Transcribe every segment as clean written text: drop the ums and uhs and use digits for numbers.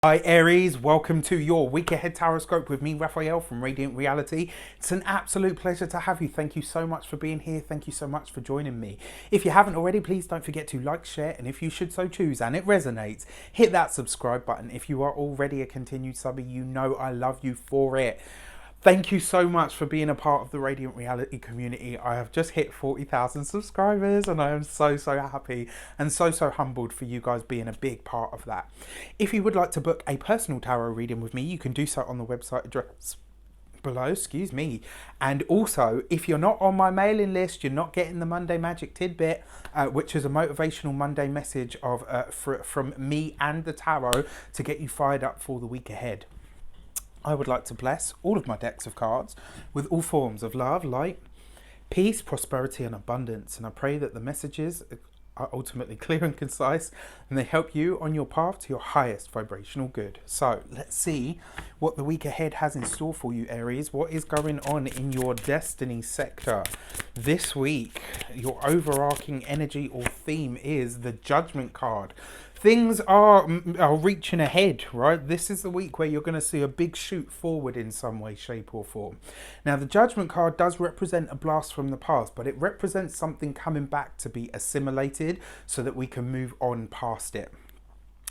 Hi Aries, welcome to your week ahead tarot with me, Raphael from Reydiant Reality. It's an absolute pleasure to have you. Thank you so much for being here. Thank you so much for joining me. If you haven't already, please don't forget to like, share, and if you should so choose and it resonates, hit that subscribe button. If you are already a continued subby, you know I love you for it. Thank you so much for being a part of the Reydiant Reality community. I have just hit 40,000 subscribers and I am so happy and so humbled for you guys being a big part of that. If you would like to book a personal tarot reading with me, you can do so on the website address below, and also if you're not on my mailing list, you're not getting the Monday Magic Tidbit, which is a motivational Monday message from me and the tarot to get you fired up for the week ahead. I would like to bless all of my decks of cards with all forms of love, light, peace, prosperity and abundance, and I pray that the messages are ultimately clear and concise and they help you on your path to your highest vibrational good. So let's see what the week ahead has in store for you, Aries. What is going on in your destiny sector this week? Your overarching energy or theme is the Judgment card. Things are reaching ahead, right? This is the week where you're going to see a big shoot forward in some way, shape or form. Now, the Judgment card does represent a blast from the past, but it represents something coming back to be assimilated so that we can move on past it.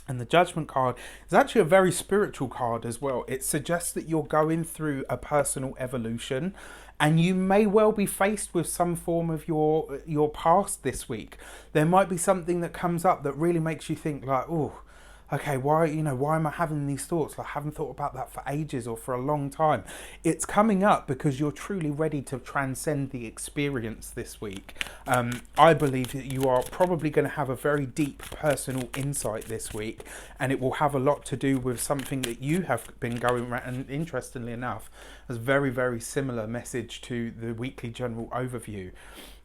And the Judgment card is actually a very spiritual card as well. It suggests that you're going through a personal evolution and you may well be faced with some form of your past this week. There might be something that comes up that really makes you think like, oh, okay, why am I having these thoughts? Like, I haven't thought about that for ages or for a long time. It's coming up because you're truly ready to transcend the experience this week. I believe that you are probably going to have a very deep personal insight this week, and it will have a lot to do with something that you have been going around, and interestingly enough, has very similar message to the weekly general overview.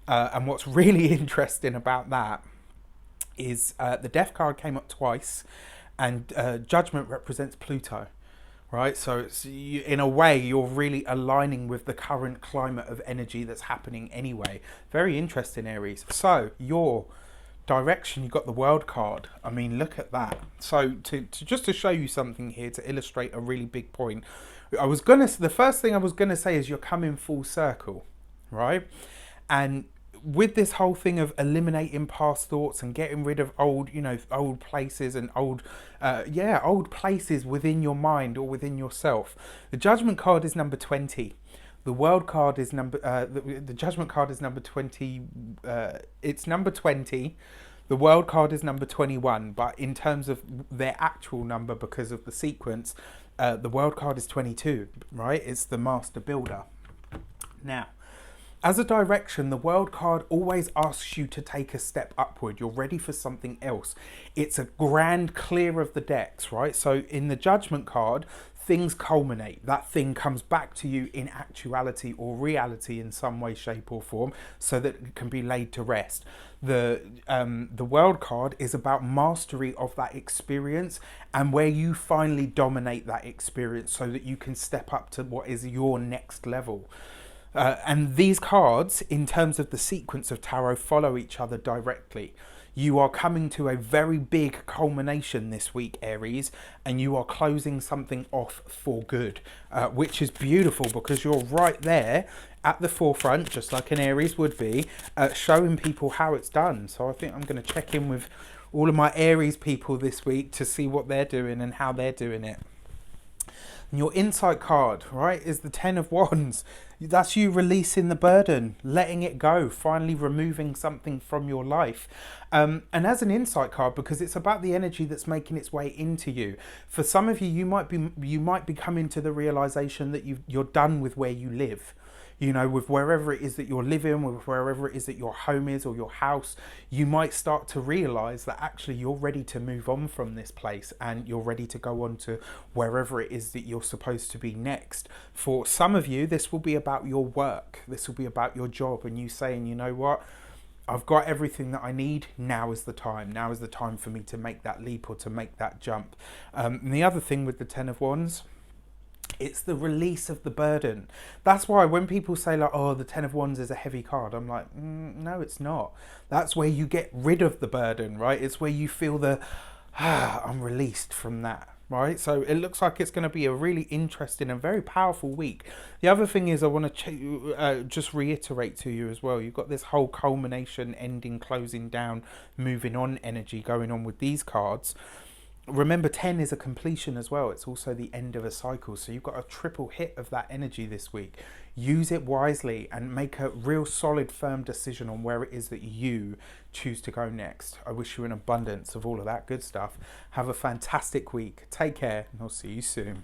And what's really interesting about that is the Death card came up twice, and Judgment represents Pluto, right? So it's, in a way, you're really aligning with the current climate of energy that's happening anyway. Very interesting, Aries. So your direction, you've got the World card. I mean, look at that. So to show you something here to illustrate a really big point, the first thing I was gonna say is you're coming full circle, right? And with this whole thing of eliminating past thoughts and getting rid of old places and old places within your mind or within yourself, the Judgment card is number 20. The World card is the Judgment card is number 20. It's number 20. The World card is number 21, but in terms of their actual number, because of the sequence, the World card is 22, right? It's the Master Builder. Now, as a direction, the World card always asks you to take a step upward. You're ready for something else. It's a grand clear of the decks, right? So in the Judgment card, things culminate. That thing comes back to you in actuality or reality in some way, shape or form, so that it can be laid to rest. The World card is about mastery of that experience and where you finally dominate that experience so that you can step up to what is your next level. And these cards, in terms of the sequence of tarot, follow each other directly. You are coming to a very big culmination this week, Aries, and you are closing something off for good, which is beautiful because you're right there at the forefront, just like an Aries would be, showing people how it's done. So I think I'm going to check in with all of my Aries people this week to see what they're doing and how they're doing it. And your insight card, right, is the 10 of Wands. That's you releasing the burden, letting it go, finally removing something from your life. And as an insight card, because it's about the energy that's making its way into you. For some of you, you might be coming to the realization that you're done with where you live. You know, with wherever it is that you're living, with wherever it is that your home is or your house, you might start to realize that actually you're ready to move on from this place and you're ready to go on to wherever it is that you're supposed to be next. For some of you, this will be about your work. This will be about your job and you saying, you know what? I've got everything that I need. Now is the time. Now is the time for me to make that leap or to make that jump. And the other thing with the 10 of Wands, it's the release of the burden. That's why when people say like, oh, the 10 of Wands is a heavy card, I'm like, no, it's not. That's where you get rid of the burden, right? It's where you feel I'm released from that. right? So it looks like it's going to be a really interesting and very powerful week. The other thing is I want to just reiterate to you as well, you've got this whole culmination, ending, closing down, moving on energy going on with these cards. Remember, 10 is a completion as well. It's also the end of a cycle. So you've got a triple hit of that energy this week. Use it wisely and make a real solid, firm decision on where it is that you choose to go next. I wish you an abundance of all of that good stuff. Have a fantastic week. Take care, and I'll see you soon.